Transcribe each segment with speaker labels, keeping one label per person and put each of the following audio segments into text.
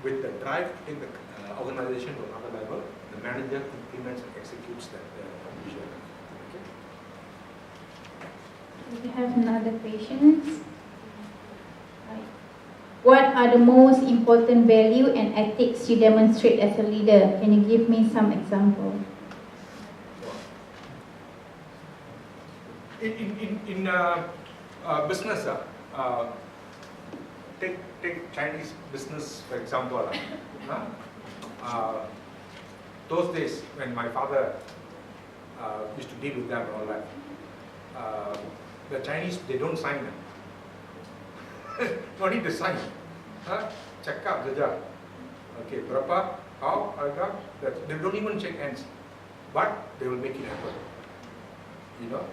Speaker 1: with the drive to take the organization to another level, the manager implements and executes that vision.
Speaker 2: We have another question. What are the most important value and ethics you demonstrate as a leader? Can you give me some example?
Speaker 1: In business, take Chinese business for example. Those days when my father used to deal with them and all that, the Chinese, they don't sign them. No need to sign. Check up saja. Okay, berapa, how, harga. They don't even shake hands, but they will make it happen. You know,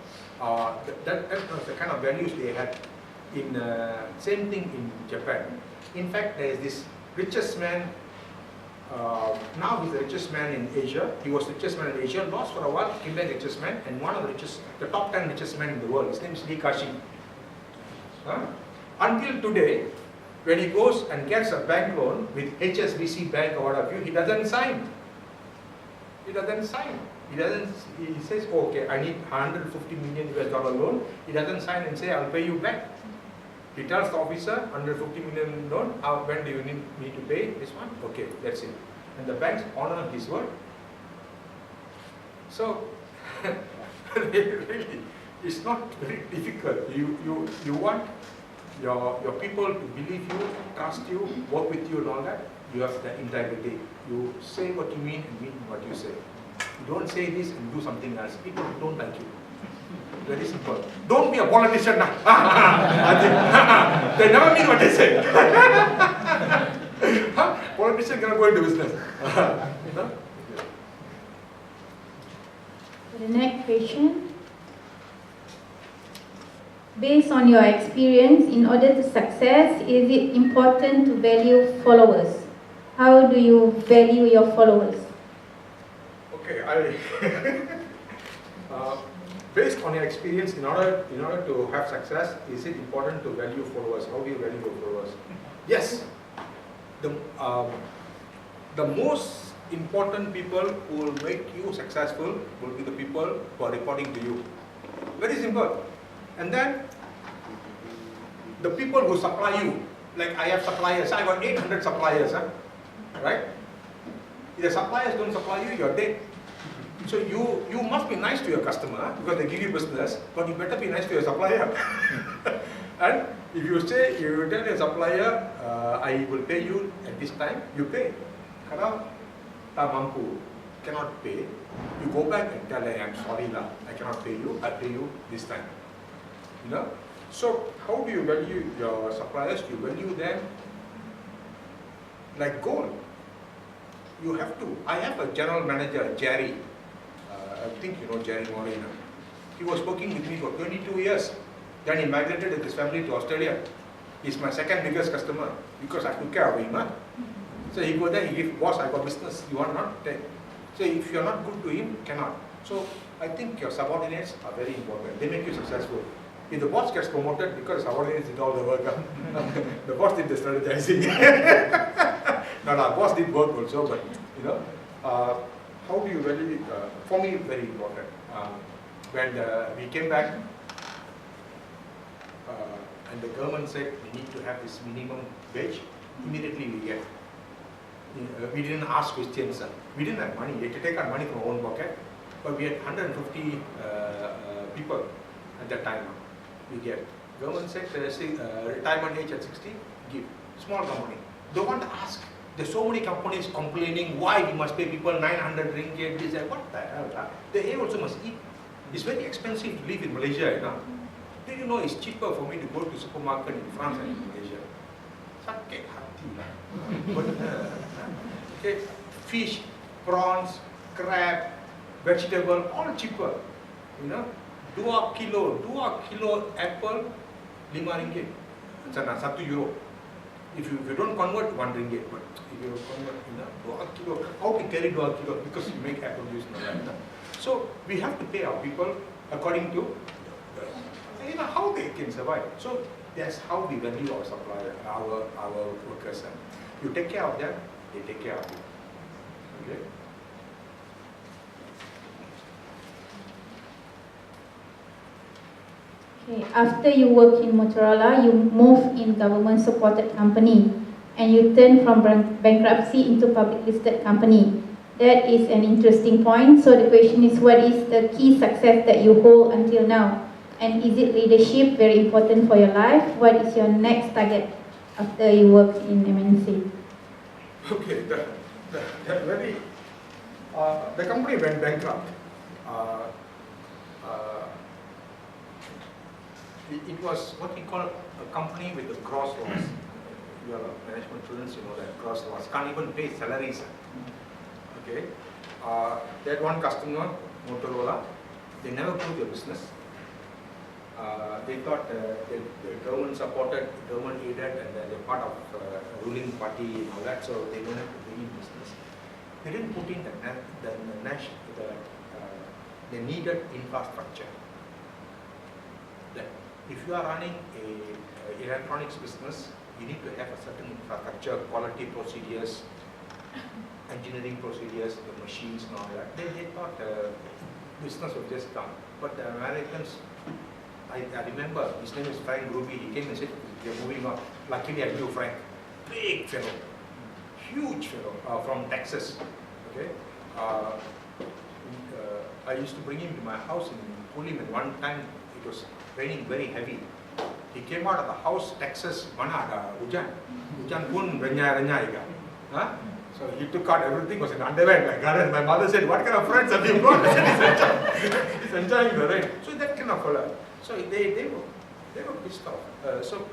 Speaker 1: that was the kind of values they had. In same thing in Japan. In fact, there is this richest man. Now he's the richest man in Asia. He was the richest man in Asia. Lost for a while, came back richest man, and one of the richest, the top 10 richest men in the world. His name is Lee Ka-shing. Until today, when he goes and gets a bank loan with HSBC Bank or whatever, he doesn't sign. He doesn't sign. He says, oh, okay, I need $150 million loan. He doesn't sign and say, I'll pay you back. He tells the officer, $150 million loan, when do you need me to pay this one? Okay, that's it. And the banks honor his word. So, really, it's not very difficult. You want your people to believe you, trust you, work with you and all that. You have the integrity. You say what you mean and mean what you say. You don't say this and do something else. People don't like you. Very simple. Don't be a politician now. They never mean what they say. Politician cannot go into business. You know?
Speaker 2: The next question. Based on your experience, in order to success, is it important to value followers? How do you value your followers?
Speaker 1: Okay, based on your experience, in order to have success, is it important to value followers? How do you value your followers? Yes. The most important people who will make you successful will be the people who are reporting to you. Very simple. And then the people who supply you, like I have suppliers, I got 800 suppliers, right? If the suppliers don't supply you, you're dead. So you must be nice to your customer because they give you business, but you better be nice to your supplier. And if you say, you tell your supplier, I will pay you at this time, you pay. Kalau tak mampu, cannot pay, you go back and tell them, I'm sorry lah, I cannot pay you, I'll pay you this time. You know? So how do you value your suppliers? You value them like gold. You have to. I have a general manager, Jerry. I think you know Jerry Morena. He was working with me for 22 years. Then he migrated with his family to Australia. He's my second biggest customer because I took care of him. So he go there, he give, boss, I got business, you want not? Take. So if you're not good to him, cannot. So I think your subordinates are very important. They make you successful. If the boss gets promoted because subordinates did all the work, the boss did the strategizing. No, boss did work also, but you know, how do you value it? For me, very important. When we came back, and the government said we need to have this minimum wage, immediately we get. We didn't ask questions. We didn't have money. We had to take our money from our own pocket, but we had 150 people at that time. We get. Government said, retirement age at 60, give. Small company. Don't want to ask. There's so many companies complaining why we must pay people 900 ringgit. They say, what the hell? They also must eat. It's very expensive to live in Malaysia, you know. Do you know it's cheaper for me to go to supermarket in France than in Malaysia? Sakit hati lah. Okay, fish, prawns, crab, vegetable, all cheaper. You know, 2 kilo apple, 5 ringgit. It's €1. If you don't convert, 1 ringgit. But if you convert, you know, 2 kilo, how to carry 2 kilo? Because you make apple juice and all that. So we have to pay our people according to, you know, how they can survive. So that's how we value our supplier, our workers. You take care of them, they take care of you. Okay?
Speaker 2: Okay, after you work in Motorola, you move in government-supported company, and you turn from bankruptcy into public listed company. That is an interesting point. So the question is, what is the key success that you hold until now? And is it leadership very important for your life? What is your next target after you work in MNC?
Speaker 1: Okay, the company went bankrupt. It was what we call a company with a gross loss. You are management students, you know that gross loss. Can't even pay salaries. Okay. They had one customer, Motorola. They never grew their business. They thought the government supported, government aided, and they're part of a ruling party and all that, so they don't have to bring in business. They didn't put in the needed infrastructure. That if you are running a electronics business, you need to have a certain infrastructure, quality procedures, engineering procedures, the machines and all that. They thought business would just come. But the Americans, I remember, his name is Frank Ruby, he came and said, we are moving on. Luckily I knew Frank, big fellow, huge fellow from Texas. Okay. I used to bring him to my house and pull him, and one time it was raining very heavy. He came out of the house, Texas, mana ada hujan. Hujan pun renyai-renyai kan. Huh? So he took out everything, was in underwear in my garden. My mother said, what kind of friends have you got? He's enjoying the rain. So that kind of fellow. So they were pissed off. So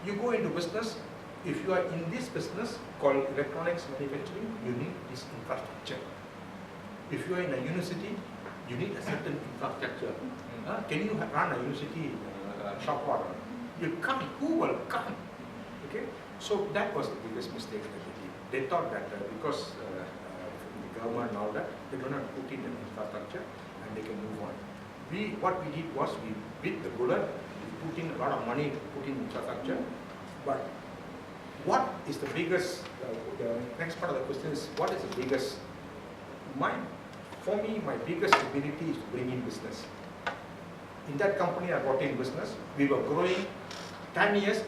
Speaker 1: you go into business, if you are in this business called electronics manufacturing, you need this infrastructure. If you are in a university, you need a certain infrastructure. Can you run a university shop water? You can't. Who will come? Okay. So that was the biggest mistake that they did. They thought that because the government and all that, they don't have to put in an infrastructure and they can move on. What we did was we bit the bullet. We put in a lot of money to put in infrastructure. But what is the biggest? The next part of the question is, what is the biggest? For me, my biggest ability is to bring in business. In that company, I brought in business. We were growing 10 years.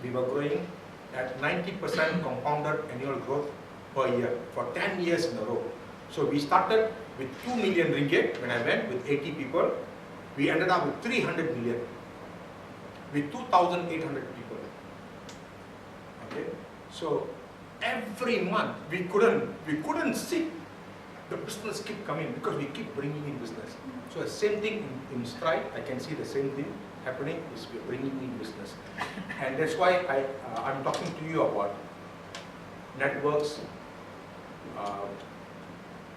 Speaker 1: We were growing at 90% compounded annual growth per year for 10 years in a row. So we started with 2 million ringgit when I went with 80 people. We ended up with 300 million with 2,800 people. Okay, so every month we couldn't sit. The business keep coming because we keep bringing in business. So the same thing in Stride, I can see the same thing happening is we're bringing in business. And that's why I'm talking to you about networks,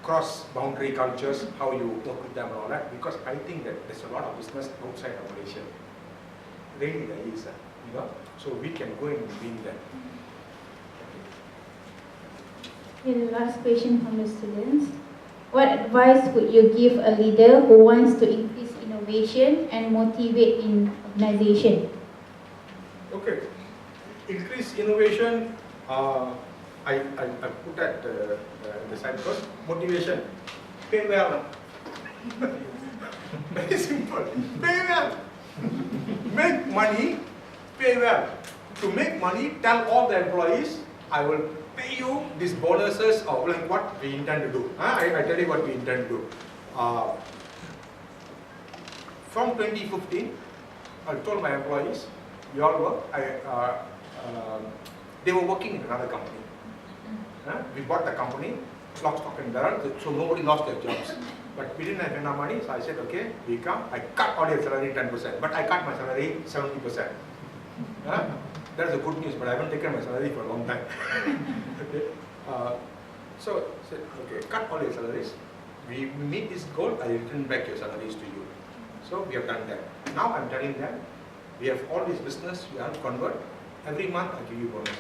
Speaker 1: cross-boundary cultures, how you work with them and all that, because I think that there's a lot of business outside of Malaysia. Really there is, you know, so we can go and win them.
Speaker 2: Okay, the last question from the students. What advice would you give a leader who wants to increase innovation and motivate in organization?
Speaker 1: Okay, increase innovation, I put that the side first. Motivation, pay well. Very simple, pay well. Make money, pay well. To make money, tell all the employees, I will pay you these bonuses or like what we intend to do. I tell you what we intend to do. From 2015, I told my employees, you all work. They were working in another company. We bought the company, lock, stock and barrel, so nobody lost their jobs. But we didn't have enough money, so I said, okay, we come. I cut all your salary 10%, but I cut my salary 70%. That's the good news, but I haven't taken my salary for a long time. Okay. So I said, okay, cut all your salaries. We meet this goal, I return back your salaries to you. So we have done that. Now I'm telling them, we have all this business, you have to convert. Every month I give you bonus.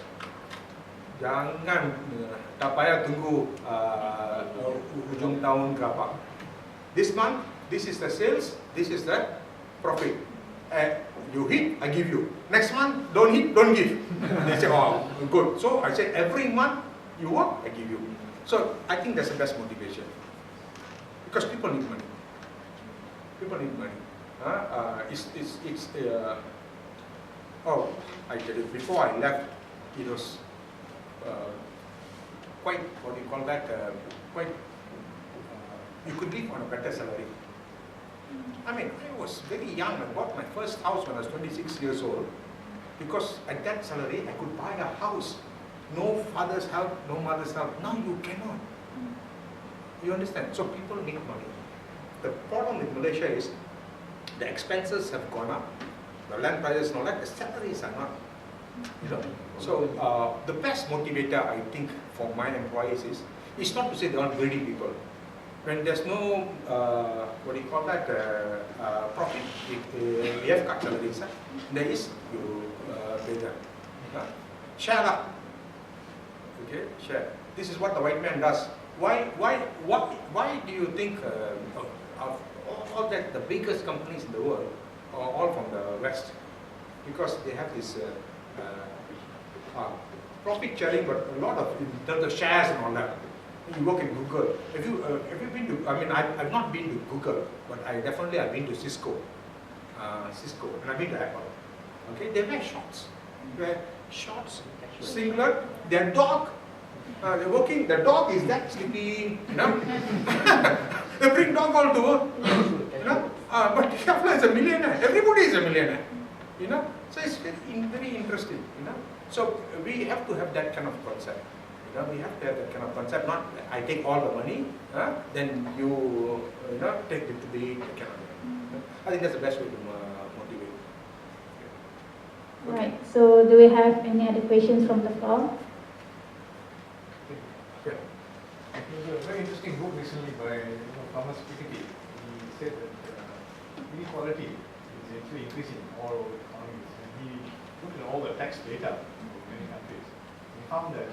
Speaker 1: Jangan tak payah tunggu hujung tahun ke apa. This month, this is the sales, this is the profit. you hit, I give you. Next month, don't hit, don't give. They say, oh, good. So I say, every month you work, I give you. So I think that's the best motivation. Because people need money. People need money. Oh, I tell you, before I left, it was quite, what do you call that, you could live on a better salary. I mean, I was very young. I bought my first house when I was 26 years old, because at that salary, I could buy a house. No father's help, no mother's help. Now you cannot. You understand? So people need money. The problem with Malaysia is the expenses have gone up, the land prices and all that, the salaries are not. You know? So the best motivator, I think, for my employees is not to say they are greedy people. When there's no, what do you call that, profit, we have cut salaries, there is, you pay them. Share up. Okay, share. This is what the white man does. Why do you think of all that the biggest companies in the world are all from the West? Because they have this profit sharing, but a lot of, in terms of shares and all that. You work in Google. Have you been to, I mean, I've not been to Google, but I've been to Cisco, and I've been to Apple. Okay, they wear shorts. They wear shorts, singlet, their dog, they're working, the dog is that sleepy, you know. They bring dog all to work, you know. But Shafla is a millionaire, everybody is a millionaire, you know. So it's very interesting, you know. So we have to have that kind of concept. You know, we have to have that kind of concept. Not I take all the money, then you take it to the kind of. I think that's the best way to motivate. Okay.
Speaker 2: Right. So, do we have any other questions from the floor?
Speaker 3: Yeah. There was a very interesting book recently by Thomas Piketty. He said that inequality is actually increasing all over economies. And he looked at all the tax data in many countries. He found that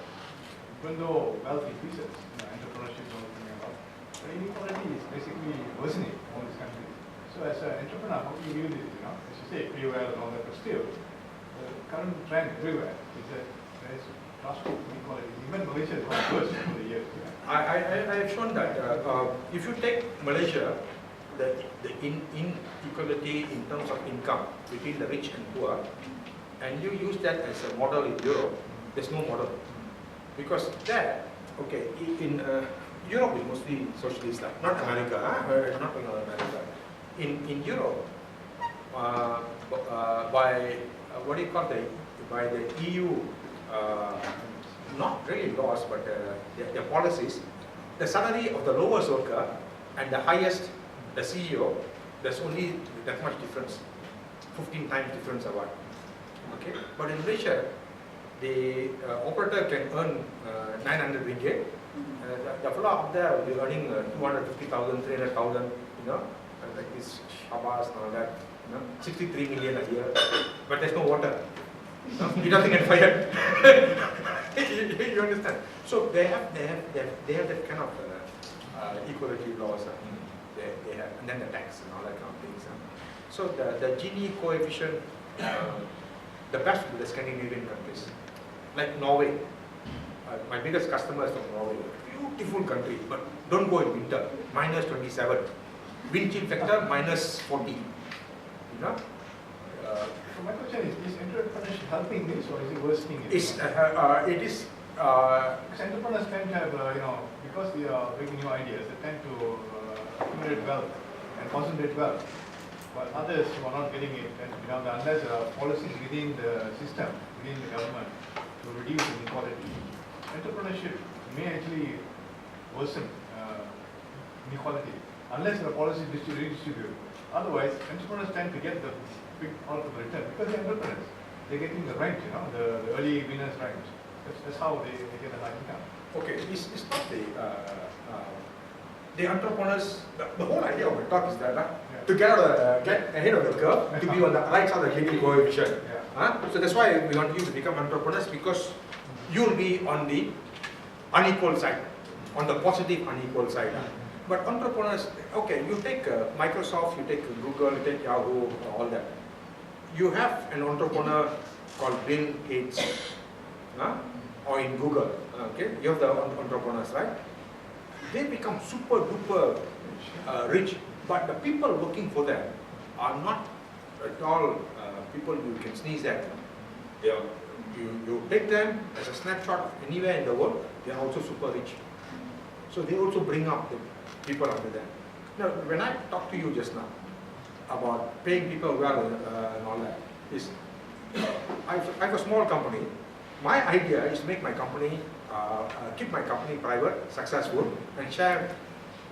Speaker 3: even though wealth increases, entrepreneurship is all coming about, but inequality is basically worsening in all these countries. So as an entrepreneur, how do you view this? As you say, pretty well and all that, but still, the current trend everywhere is that there is drastic inequality. Even Malaysia has gone worse over the years.
Speaker 1: I have shown that if you take Malaysia, the inequality in terms of income between the rich and poor, and you use that as a model in Europe, there's no model. Because there, okay, in Europe is mostly socialist, not America, not America. In Europe, by what do you call by the EU, not really laws, but their policies, the salary of the lowest worker and the highest, the CEO, there's only that much difference, 15 times difference or what. Okay, but in Malaysia, the operator can earn 900 ringgit. The fellow up there will be earning 250,000, 300,000, you know, like this Shabas and all that, you know, 63 million a year. But there's no water. He doesn't get fired. You understand? So they have that kind of equality laws. They have, and then the tax and all that kind of things. So the Gini coefficient, the best with the Scandinavian countries. Like Norway, my biggest customer is from Norway. Beautiful country, but don't go in winter. Minus 27. Wind chill factor minus 40. You know.
Speaker 3: So my question is entrepreneurship helping this or is it worsening it?
Speaker 1: It is.
Speaker 3: Because entrepreneurs tend to have, because they are bringing new ideas, they tend to accumulate wealth and concentrate wealth. While others who are not getting it, and unless there are policies within the system, within the government, to reduce inequality, entrepreneurship may actually worsen inequality unless there are policies redistributed. Otherwise, entrepreneurs tend to get the big part of the return because they're entrepreneurs. They're getting the rent, the early winners rent. That's how they get the high income.
Speaker 1: Okay, it's not the entrepreneurs. The whole idea of the talk is that to get ahead of the curve, to be on the right side of the Gini coefficient. So that's why we want you to become entrepreneurs, because you'll be on the unequal side, on the positive unequal side. But entrepreneurs, okay, you take Microsoft, you take Google, you take Yahoo, all that. you have an entrepreneur called Bill Gates, or in Google, okay, you have the entrepreneurs, right? They become super duper rich, but the people working for them are not at all people you can sneeze at. You take them as a snapshot of anywhere in the world, they are also super rich. So they also bring up the people under them. Now, when I talked to you just now about paying people well and all that, is I have a small company. My idea is to make my company, keep my company private, successful, and share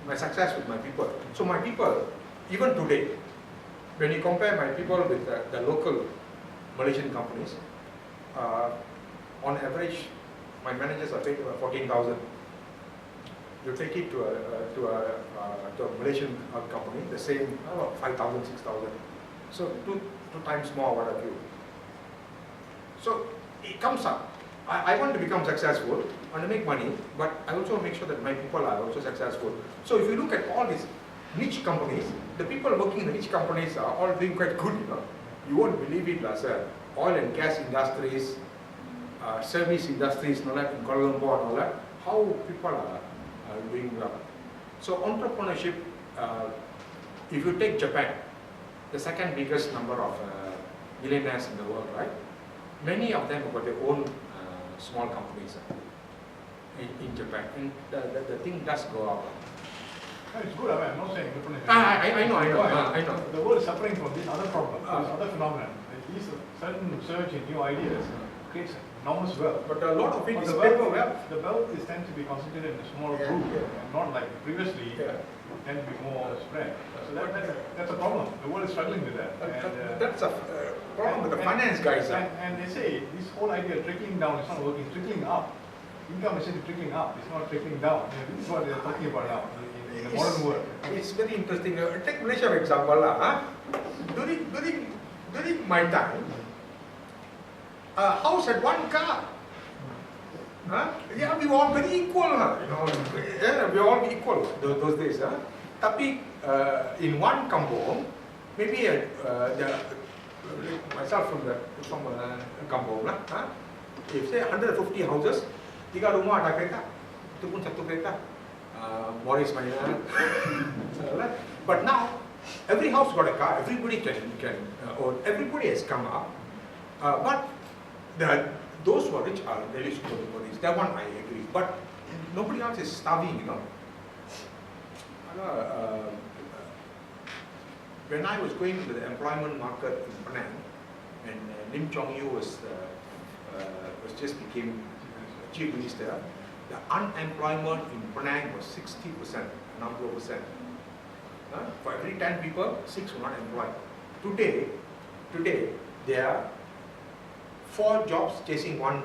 Speaker 1: my success with my people. So my people, even today, when you compare my people with the local Malaysian companies, on average, my managers are paid about 14,000. You take it to a Malaysian company, the same, about 5,000, 6,000. So two times more, what have you. So it comes up. I want to become successful, I want to make money, but I also make sure that my people are also successful. So if you look at all these niche companies, the people working in the niche companies are all doing quite good, you know. You won't believe it, sir. Oil and gas industries, service industries, in Kuala Lumpur and all that, how people are doing well. So entrepreneurship, if you take Japan, the second biggest number of millionaires in the world, right? Many of them have got their own small companies in Japan, and the thing does go up.
Speaker 3: It's good, I'm not saying entrepreneurship.
Speaker 1: I know.
Speaker 3: The world is suffering from this other problem, this other phenomenon. At least a certain surge in new ideas creates enormous wealth.
Speaker 1: But a lot of it is
Speaker 3: the
Speaker 1: paper wealth.
Speaker 3: The wealth is tend to be concentrated in a small group, and not like previously, tend to be more spread. So that's a problem. The world is struggling with that.
Speaker 1: That's a problem with the finance guys.
Speaker 3: And they say this whole idea of trickling down is not working, trickling up. Income is trickling up, it's not trickling down. This is what they're talking about now in the modern world.
Speaker 1: It's very interesting. Take Malaysia for example. During my time, a house had one car. Yeah, we were all very equal. You know, yeah, we were all equal those days. Tapi in one kampung, maybe myself from kampung lah. If say 150 houses, 3 rumah ada kereta, itu pun satu kereta. Morris mainan. But now, every house got a car. Everybody can own. Everybody has come up. But those who are rich are really super rich. That one I agree. But nobody else is starving, you know. When I was going to the employment market in Penang, and Lim Chong Yu was just became chief minister, the unemployment in Penang was 60%, number of percent. For every 10 people, 6 were not employed. Today, there are 4 jobs chasing 1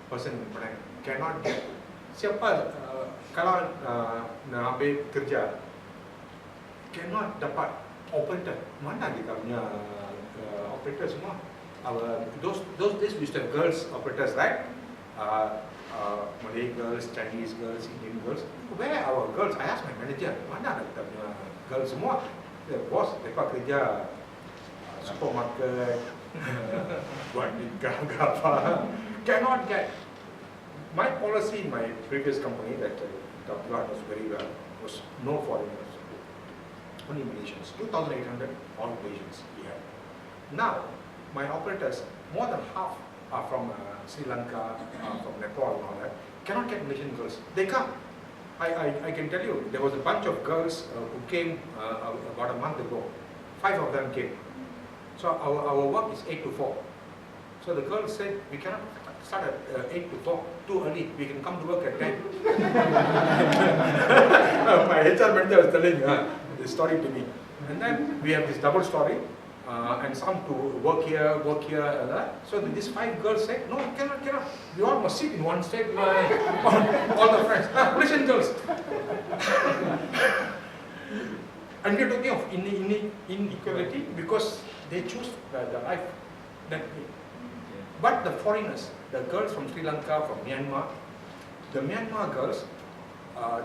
Speaker 1: person in Penang. Cannot get. Siapa kalau nak ambil kerja, cannot dapat operator. Mana kita punya operator semua? Those days we used to have girls operators, right? Malay girls, Chinese girls, Indian girls. Where are our girls? I asked my manager, mana kita punya girls semua? The boss, mereka kerja supermarket, buat nikah, cannot get. My policy in my previous company that Dr. was very well was no foreigners, only Malaysians. 2,800 all Malaysians we have. Now, my operators, more than half are from Sri Lanka, from Nepal and all that, cannot get Malaysian girls. They come. I can tell you, there was a bunch of girls who came about a month ago. 5 of them came. So our work is 8 to 4. So the girls said, we cannot start at 8 to 4, too early. We can come to work at 10. My HR manager was telling the story to me. And then we have this double story. And some to work here, So these 5 girls said, no, cannot. We all must sit in one straight line. all the friends, Malaysian girls. And we're talking of inequality because they choose the life that way. But the foreigners, the girls from Sri Lanka, from Myanmar, the Myanmar girls,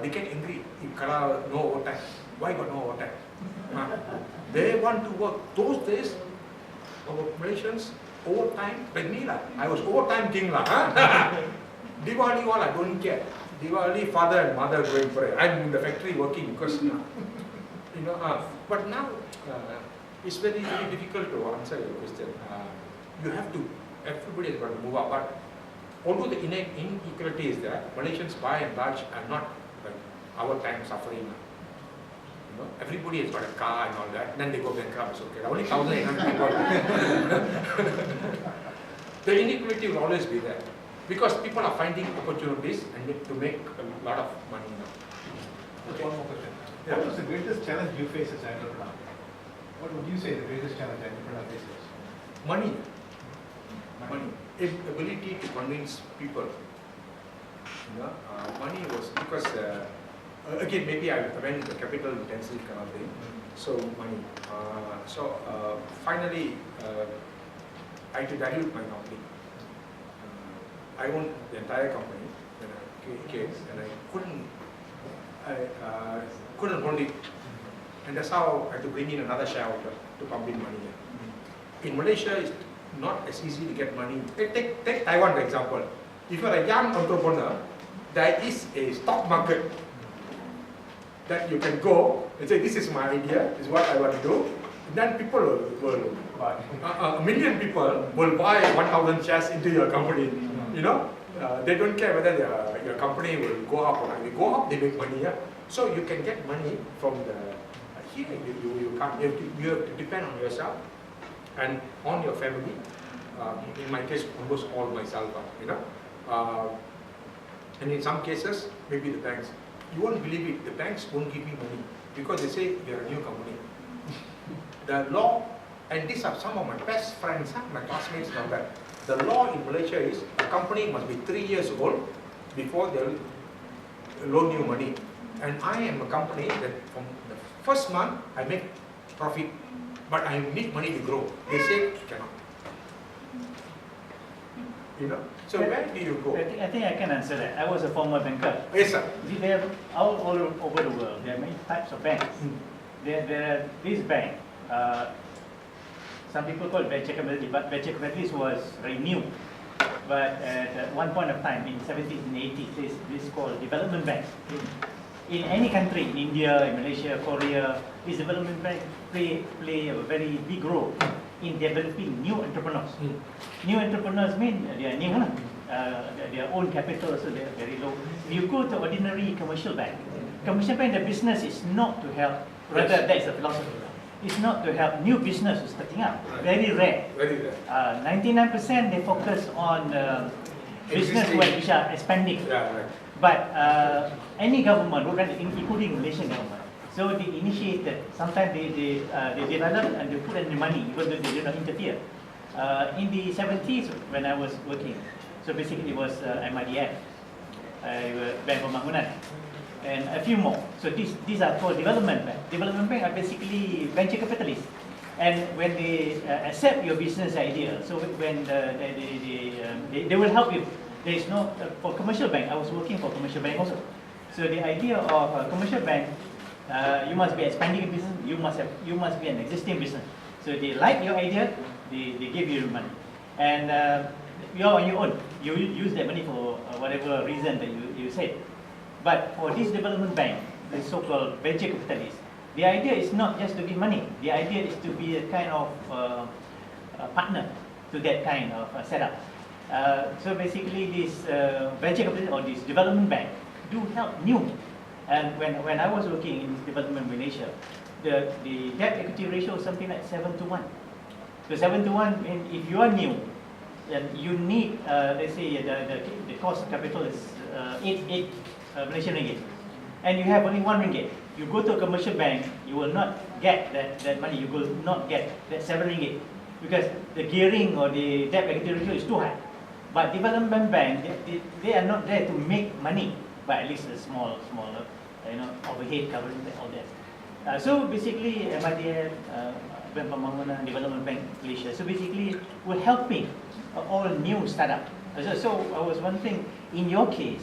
Speaker 1: they get angry if kalau no overtime. Why got no overtime? They want to work. Those days, our Malaysians, overtime, like me lah. I was overtime king lah. Huh? Diwali all I don't care. Diwali, father and mother going for it. I'm in the factory working because, but now it's very, very difficult to answer your question. You have to, everybody has got to move up. But although the inequality is there, Malaysians by and large are not like our time suffering. Everybody has got a car and all that, then they go bankrupt, it's okay. Only 1,800 people. The inequality will always be there because people are finding opportunities and to make a lot of money now.
Speaker 3: Just one more question.
Speaker 1: Yeah.
Speaker 3: What was the greatest challenge you face as an entrepreneur? What would you say the greatest challenge an entrepreneur faces?
Speaker 1: Money. Money. Ability to convince people. Money was because again, maybe I went into capital intensive kind of thing, so money. Finally, I had to dilute my company. I owned the entire company when I came, and I couldn't hold it, and that's how I had to bring in another shareholder to pump in money. In Malaysia, it's not as easy to get money. Take Taiwan for example. If you're a young entrepreneur, there is a stock market that you can go and say, this is my idea, this is what I want to do. And then people will buy. A million people will buy 1,000 shares into your company. They don't care whether your company will go up or not. If you go up, they make money. Yeah? So you can get money from the, here you can't, you have to depend on yourself and on your family. In my case, almost all myself, and in some cases, maybe the banks. You won't believe it, the banks won't give me money because they say you're a new company. The law, and these are some of my best friends, my classmates know that. The law in Malaysia is a company must be 3 years old before they'll loan you money. And I am a company that from the first month I make profit, but I need money to grow. They say cannot. So where do you go?
Speaker 4: I think I can answer that. I was a former banker.
Speaker 1: Yes, sir.
Speaker 4: They have all over the world. There are many types of banks. There are this bank. Some people call it venture capital, but venture capitalist was very new. But at one point of time, in 70s and 80s, this is called development bank. In any country, in India, in Malaysia, Korea, this development bank play a very big role in developing new entrepreneurs. New entrepreneurs mean they are new, their own capital, so they are very low. You go to ordinary commercial bank. Commercial bank, the business is not to help, rather that is the philosophy. It's not to help new business starting up. Very rare.
Speaker 1: Very rare.
Speaker 4: 99% they focus on business which are expanding.
Speaker 1: Yeah, right.
Speaker 4: But any government, including Malaysian government, so they initiated, sometimes they develop and they put in the money, even though they do not interfere. In the 70s, when I was working, so basically it was MIDF, Bank Pembangunan, and a few more. So these are called development bank. Development bank are basically venture capitalists. And when they accept your business idea, so when they will help you. There is no, for commercial bank, I was working for commercial bank also. So the idea of a commercial bank, you must be expanding a business, you must be an existing business. So they like your idea, they give you money. And you're on your own. You use that money for whatever reason that you said. But for this development bank, the so-called venture capitalists, the idea is not just to give money. The idea is to be a kind of partner to that kind of setup. So basically this venture capitalist or this development bank do help new. And when I was working in this development in Malaysia, the debt equity ratio is something like 7:1. So 7:1, and if you are new, then you need, let's say the cost of capital is 8 Malaysian ringgit. And you have only 1 ringgit. You go to a commercial bank, you will not get that money, you will not get that 7 ringgit. Because the gearing or the debt equity ratio is too high. But development bank, they are not there to make money, but at least a smaller, overhead covering all that. So basically, MIDF, Bank Pembangunan, Development Bank Malaysia. So basically, we're helping all new startup. So I was wondering, in your case,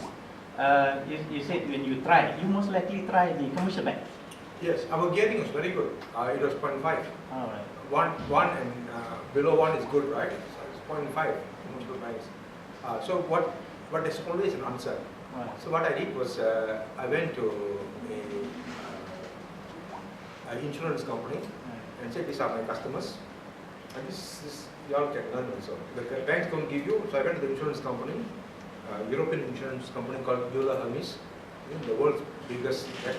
Speaker 4: you said when you try, you most likely try the commercial bank.
Speaker 1: Yes, our gearing was very good. It was 0.5.
Speaker 4: All right.
Speaker 1: One and below 1 is good, right? So it's 0.5, most of the banks. So what is always an answer.
Speaker 4: Right.
Speaker 1: So what I did was I went to an insurance company and said, these are my customers. And this you all can learn also. The banks don't give you, so I went to the insurance company, European insurance company called Hermes, the world's biggest net.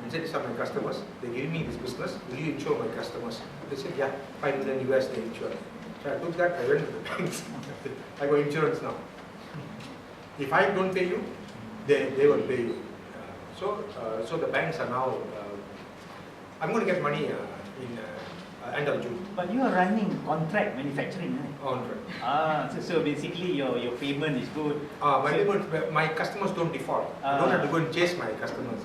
Speaker 1: And said, these are my customers. They gave me this business. Will you insure my customers? They said, yeah, $5 million US they insure. So I took that, I went to the banks. I got insurance now. If I don't pay you, they will pay you. So the banks are now, I'm going to get money in end of June.
Speaker 4: But you are running contract manufacturing, right?
Speaker 1: Contract.
Speaker 4: So basically your payment is good.
Speaker 1: My customers don't default. I don't have to go and chase my customers.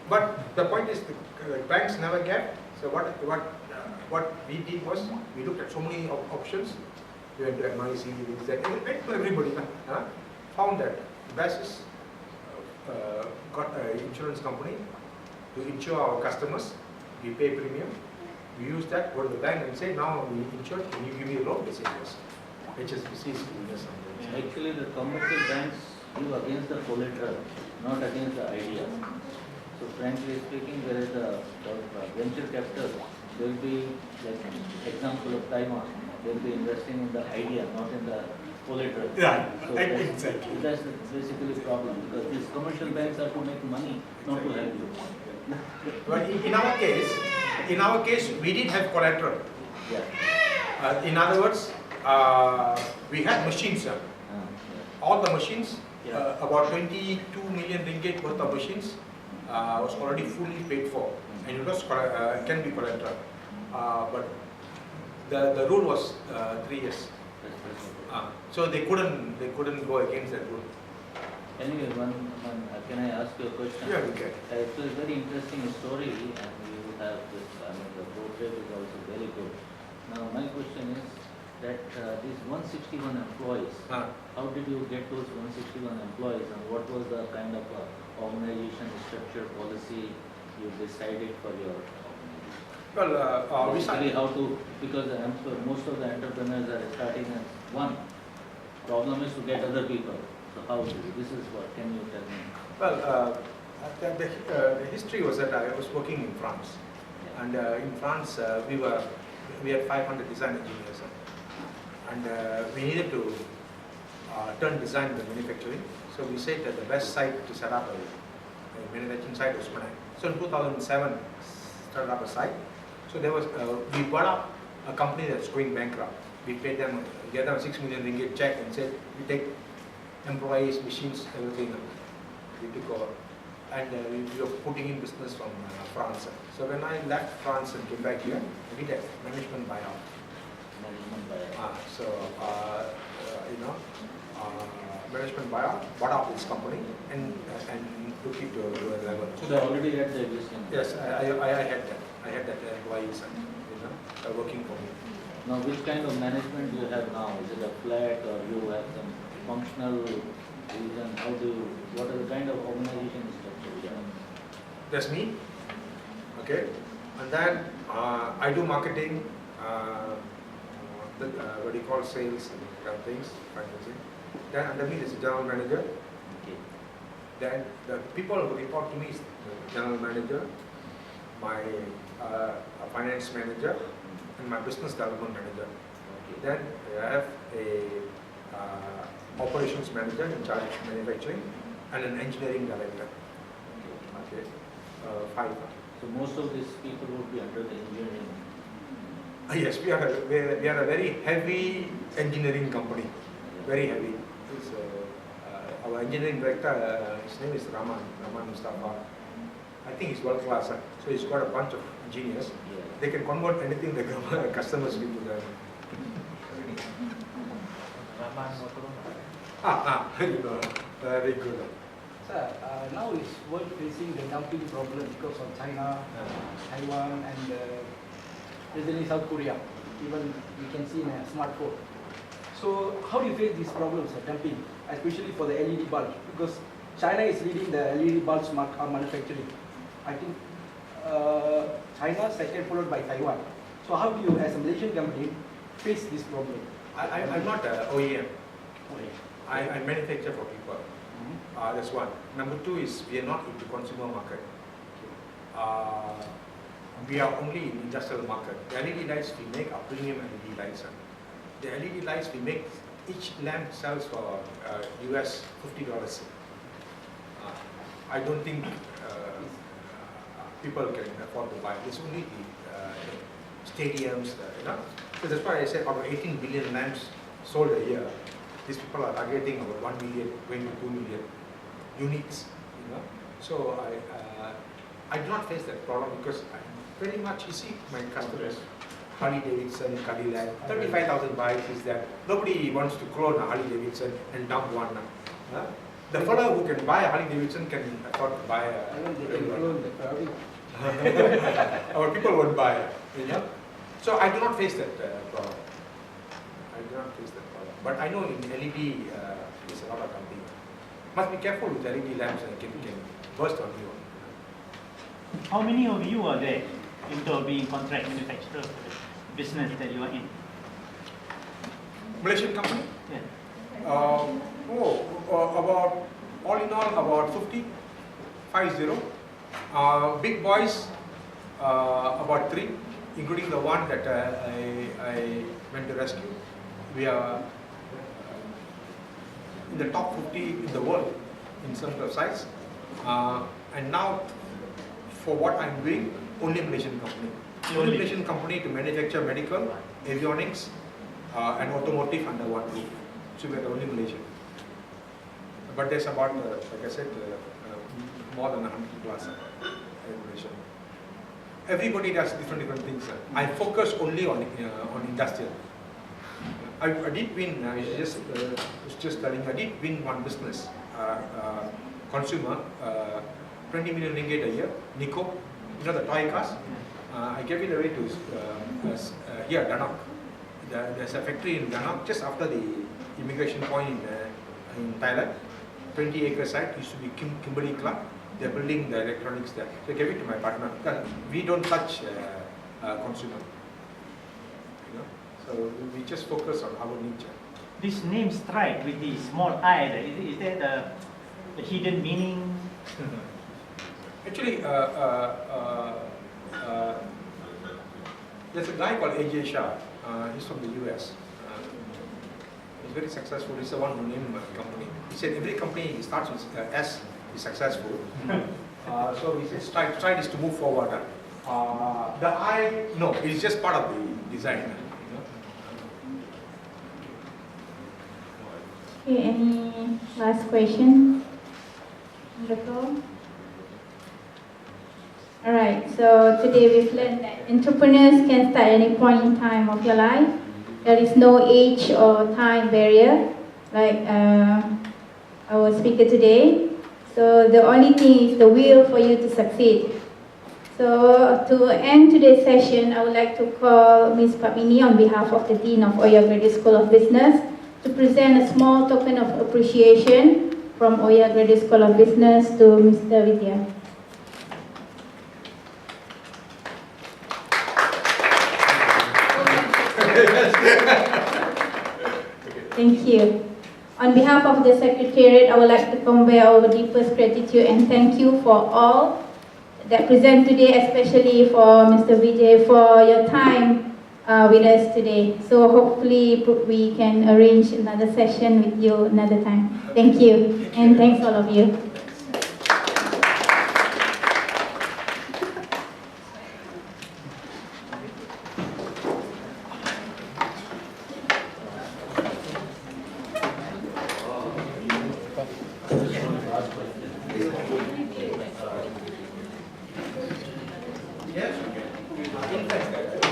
Speaker 1: But the point is, the banks never get. So what we did was, we looked at so many options. We went to MIC, we went to everybody. Found that best is got an insurance company to insure our customers. We pay premium. We use that, go to the bank and say, now we insure, can you give me a loan? They say yes. HSBC is giving us something.
Speaker 5: Actually, the commercial banks give against the collateral, not against the idea. So frankly speaking, there is a venture capital. They will be, like example of Taiwan, they will be investing in the idea, not in the collateral.
Speaker 1: Yeah,
Speaker 5: so
Speaker 1: exactly.
Speaker 5: That's basically the problem, because these commercial banks are to make money, not to help you.
Speaker 1: But in our case, we did have collateral.
Speaker 5: Yeah.
Speaker 1: In other words, we had machines.
Speaker 5: Yeah.
Speaker 1: All the machines,
Speaker 5: Yeah.
Speaker 1: about 22 million ringgit worth of machines, was already fully paid for, and it was can be collateral. But the rule was 3 years. So they couldn't go against that rule.
Speaker 5: Anyway, can I ask you a question?
Speaker 1: Yeah, we can.
Speaker 5: It's a very interesting story, and you have this. I mean, the portrait is also very good. Now, my question is that these 161 employees, how did you get those 161 employees, and what was the kind of organization structure policy you decided for your organization?
Speaker 1: Well,
Speaker 5: basically, how to, because most of the entrepreneurs are starting as one. Problem is to get other people. So how do you? This is what, can you tell me?
Speaker 1: Well, the history was that I was working in France,
Speaker 5: Yeah.
Speaker 1: and in France we had 500 design engineers, and we needed to turn design into manufacturing. So we said that the best site to set up a manufacturing site was Penang. So in 2007, started up a site. So there was we bought up a company that's going bankrupt. We paid them, get them 6 million ringgit check and said, we take employees, machines, everything. We took over. And we were putting in business from France. So when I left France and came back here, we did a management buyout.
Speaker 5: Management buyout.
Speaker 1: Management buyout, bought up this company and took it to a level.
Speaker 5: So they already had the existing.
Speaker 1: Yes, I had that. I had that employees, working for me.
Speaker 5: Now, which kind of management do you have now? Is it a flat, or you have some functional reason? How do you, what are the kind of organization structure you have?
Speaker 1: That's me. Okay. And then I do marketing, what do you call sales and kind of things, Then under me is the general manager.
Speaker 5: Okay.
Speaker 1: Then the people who report to me is the general manager, my finance manager, and my business development manager.
Speaker 5: Okay.
Speaker 1: Then I have a operations manager in charge of manufacturing and an engineering director. Okay. 5.
Speaker 5: So most of these people would be under the engineering.
Speaker 1: Yes, we are a very heavy engineering company. Very heavy. Our engineering director, his name is Raman Mustafa. I think he's world class. So he's got a bunch of engineers.
Speaker 5: Yeah.
Speaker 1: They can convert anything the customers give to them. Very good.
Speaker 6: Sir, now is world facing the dumping problem because of China, Taiwan, and recently South Korea. Even we can see in a smartphone. So how do you face these problems of dumping, especially for the LED bulb? Because China is leading the LED bulbs manufacturing. I think China, second followed by Taiwan. So how do you, as a Malaysian company, face this problem?
Speaker 1: I'm not OEM. I manufacture for people. That's one. Number two is we are not into consumer market. We are only in industrial market. The LED lights we make are premium LED lights. The LED lights we make, each lamp sells for US $50. I don't think people can afford to buy. It's only the stadiums, So that's why I said out of 18 billion lamps sold a year, these people are targeting about 1 million, going to 2 million units. So I do not face that problem because I very much, you see, my customers, Harley Davidson, Cadillac, 35,000 bikes is that. Nobody wants to clone a Harley Davidson and dump one. The fellow who can buy a Harley Davidson can afford to buy a. Our people won't buy it. So I do not face that problem. I do not face that problem. But I know in LED, there's a lot of dumping. Must be careful with LED lamps and can burst on you.
Speaker 4: How many of you are there into being contract manufacturer for the business that you are in?
Speaker 1: Malaysian company?
Speaker 4: Yeah.
Speaker 1: About, all in all, about 50. Big boys, about 3, including the one that I went to rescue. We are in the top 50 in the world in terms of size. And now, for what I'm doing, only Malaysian company. Only Malaysian company to manufacture medical, avionics, and automotive under one roof. So we're the only Malaysian. But there's about, like I said, more than 100 plus in Malaysia. Everybody does different things. I focus only on industrial. I did win. I was just telling you, I did win one business, consumer, 20 million ringgit a year. Nico, the toy cars. I gave it away to here, Danok. There's a factory in Danok just after the immigration point in Thailand. 20 acre site used to be Kimberly Club. They're building the electronics there. So I gave it to my partner because we don't touch consumer. So we just focus on our niche.
Speaker 4: This name Stride with the small I, is there the hidden meaning?
Speaker 1: Actually, there's a guy called AJ Shah. He's from the US. He's very successful. He's the one who named the company. He said every company starts with S is successful. So he said Stride is to move forward. The I, no, it's just part of the design.
Speaker 2: Okay, any last question on the floor? Alright, so today we've learned that entrepreneurs can start at any point in time of your life. There is no age or time barrier, like our speaker today. So the only thing is the will for you to succeed. So to end today's session, I would like to call Ms. Patmini on behalf of the Dean of OYAGSB School of Business to present a small token of appreciation from OYAGSB School of Business to Mr. Vidya. Thank you. On behalf of the Secretariat, I would like to convey our deepest gratitude and thank you for all that present today, especially for Mr. Vijay for your time with us today. So hopefully we can arrange another session with you another time. Thank you, and thanks all of you.
Speaker 1: Yes, okay.